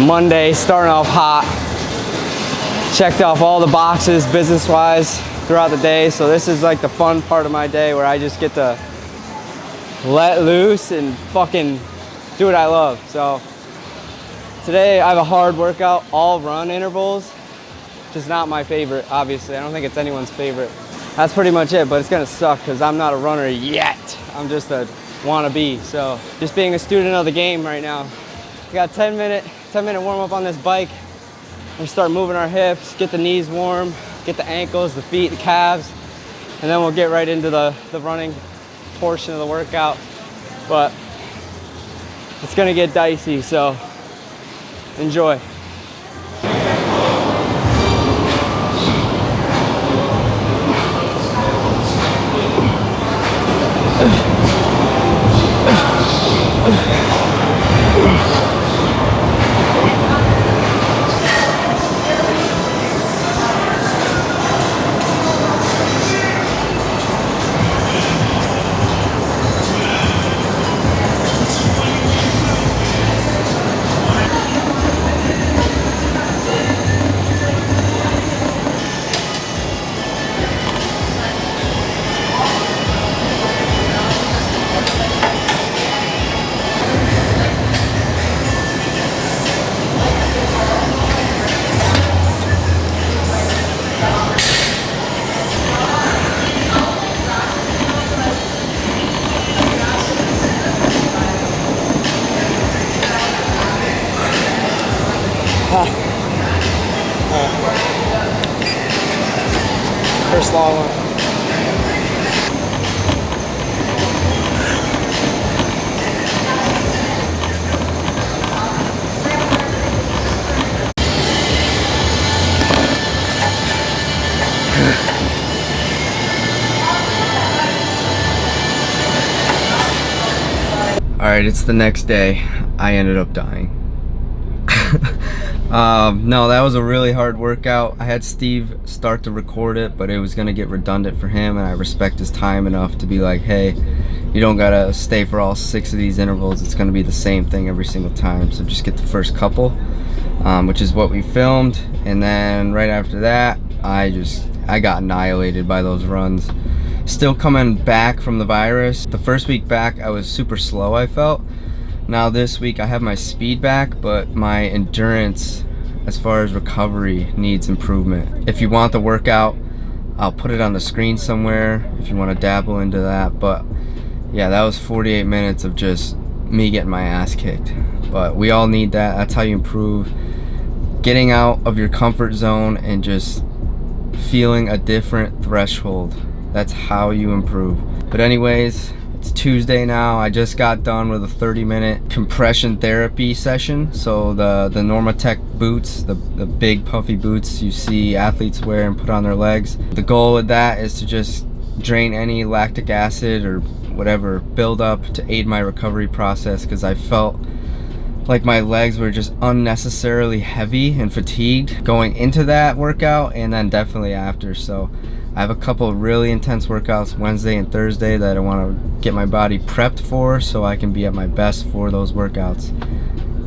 Monday, starting off hot. Checked off all the boxes business-wise throughout the day. So this is like the fun part of my day where I just get to let loose and fucking do what I love. So today I have a hard workout, all run intervals, which is not my favorite, obviously. I don't think it's anyone's favorite. That's pretty much it, but it's gonna suck because I'm not a runner yet. I'm just a wannabe. So just being a student of the game right now. We got 10 minute warm up on this bike. We start moving our hips, get the knees warm, get the ankles, the feet, the calves, and then we'll get right into the running portion of the workout. But it's gonna get dicey, so enjoy. First long one. All right, it's the next day. I ended up dying. No, that was a really hard workout. I had Steve start to record it, but it was gonna get redundant for him, and I respect his time enough to be like, hey, you don't gotta stay for all 6 of these intervals. It's gonna be the same thing every single time, so just get the first couple, which is what we filmed. And then right after that, I got annihilated by those runs. Still coming back from the virus. The first week back, I was super slow, I felt. Now this week I have my speed back, but my endurance as far as recovery needs improvement. If you want the workout, I'll put it on the screen somewhere if you want to dabble into that. But yeah, that was 48 minutes of just me getting my ass kicked. But we all need that. That's how you improve. Getting out of your comfort zone and just feeling a different threshold. That's how you improve. But anyways, it's Tuesday now. I just got done with a 30-minute compression therapy session. So the Normatec boots, the big puffy boots you see athletes wear and put on their legs. The goal with that is to just drain any lactic acid or whatever build up to aid my recovery process, because I felt like my legs were just unnecessarily heavy and fatigued going into that workout, and then definitely after. So I have a couple of really intense workouts Wednesday and Thursday that I want to get my body prepped for so I can be at my best for those workouts.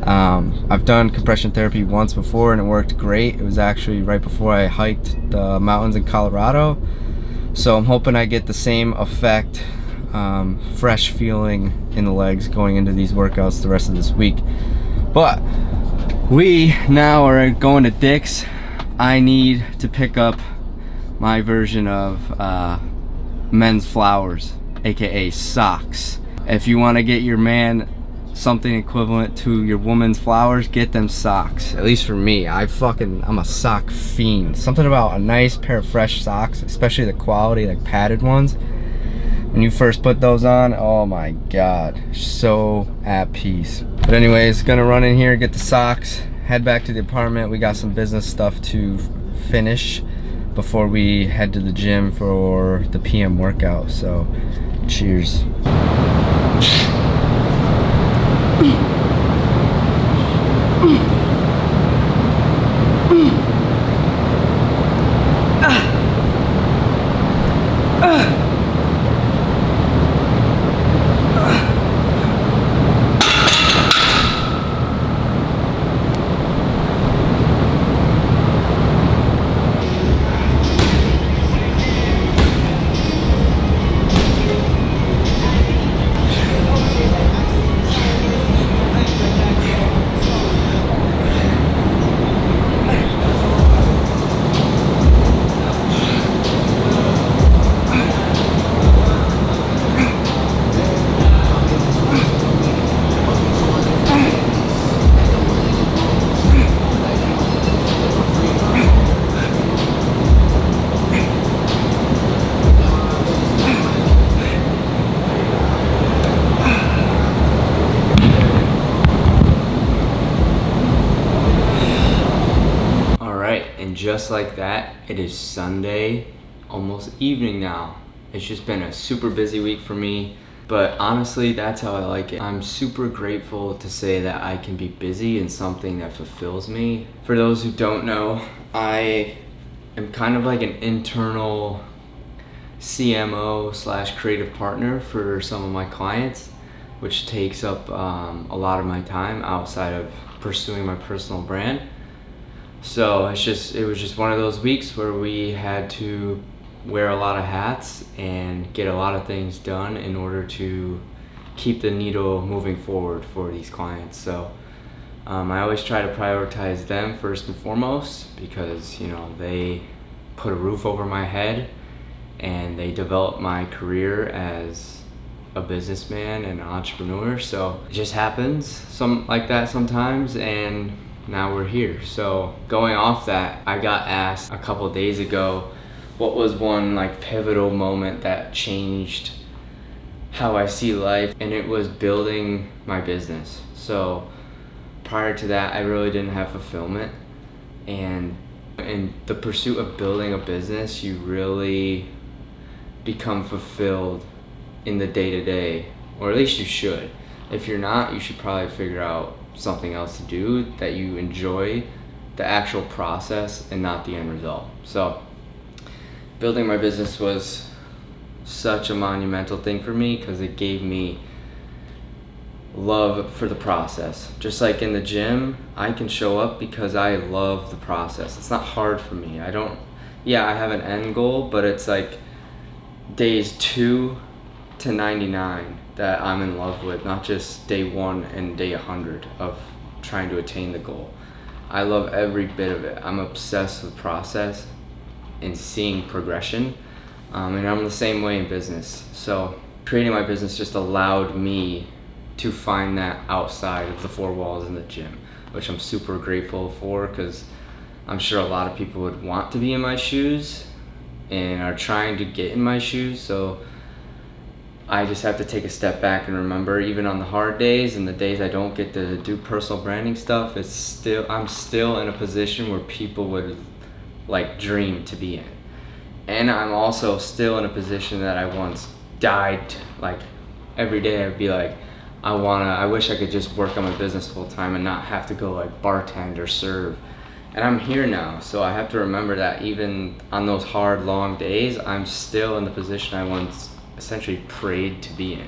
I've done compression therapy once before and it worked great. It was actually right before I hiked the mountains in Colorado. So I'm hoping I get the same effect, fresh feeling in the legs going into these workouts the rest of this week. But we now are going to Dick's. I need to pick up my version of men's flowers, aka socks. If you want to get your man something equivalent to your woman's flowers, get them socks. At least for me, I'm a sock fiend. Something about a nice pair of fresh socks, especially the quality, like padded ones. When you first put those on, oh my god, so at peace. But anyways, gonna run in here, get the socks, head back to the apartment. We got some business stuff to finish before we head to the gym for the PM workout. So cheers. just like that, it is Sunday, almost evening now. It's just been a super busy week for me, but honestly, that's how I like it. I'm super grateful to say that I can be busy in something that fulfills me. For those who don't know, I am kind of like an internal CMO slash creative partner for some of my clients, which takes up a lot of my time outside of pursuing my personal brand. So it was just one of those weeks where we had to wear a lot of hats and get a lot of things done in order to keep the needle moving forward for these clients. So I always try to prioritize them first and foremost, because they put a roof over my head and they developed my career as a businessman and an entrepreneur. So it just happens like that sometimes, and now we're here. So going off that, I got asked a couple of days ago what was one pivotal moment that changed how I see life, and it was building my business. So prior to that, I really didn't have fulfillment, and in the pursuit of building a business, you really become fulfilled in the day-to-day, or at least you should. If you're not, you should probably figure out something else to do that you enjoy the actual process and not the end result. So building my business was such a monumental thing for me because it gave me love for the process. Just like in the gym, I can show up because I love the process. It's not hard for me. I have an end goal, but it's like days 2 to 99 that I'm in love with, not just day 1 and day 100 of trying to attain the goal. I love every bit of it. I'm obsessed with process and seeing progression, and I'm the same way in business. So creating my business just allowed me to find that outside of the 4 walls in the gym, which I'm super grateful for, because I'm sure a lot of people would want to be in my shoes and are trying to get in my shoes. So I just have to take a step back and remember, even on the hard days and the days I don't get to do personal branding stuff, I'm still in a position where people would dream to be in. And I'm also still in a position that I once died, every day I'd be like, I wish I could just work on my business full time and not have to go bartend or serve. And I'm here now, so I have to remember that even on those hard, long days, I'm still in the position I once essentially prayed to be in.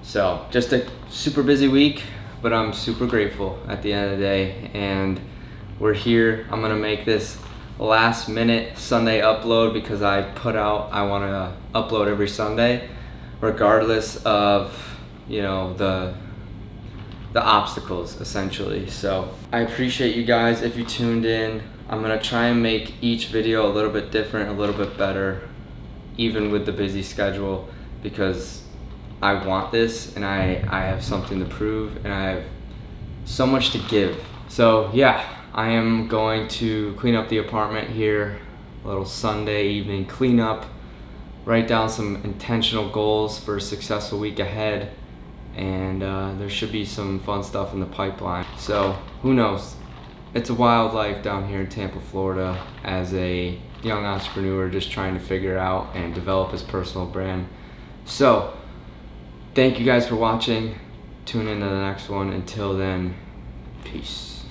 So just a super busy week, but I'm super grateful at the end of the day, and we're here. I'm gonna make this last minute Sunday upload because I want to upload every Sunday, regardless of the obstacles, essentially. So I appreciate you guys if you tuned in. I'm gonna try and make each video a little bit different, a little bit better, even with the busy schedule, because I want this and I have something to prove and I have so much to give. So yeah, I am going to clean up the apartment here, a little Sunday evening cleanup, write down some intentional goals for a successful week ahead, and there should be some fun stuff in the pipeline. So who knows? It's a wild life down here in Tampa, Florida, as a young entrepreneur just trying to figure out and develop his personal brand. So thank you guys for watching. Tune in to the next one. Until then, peace.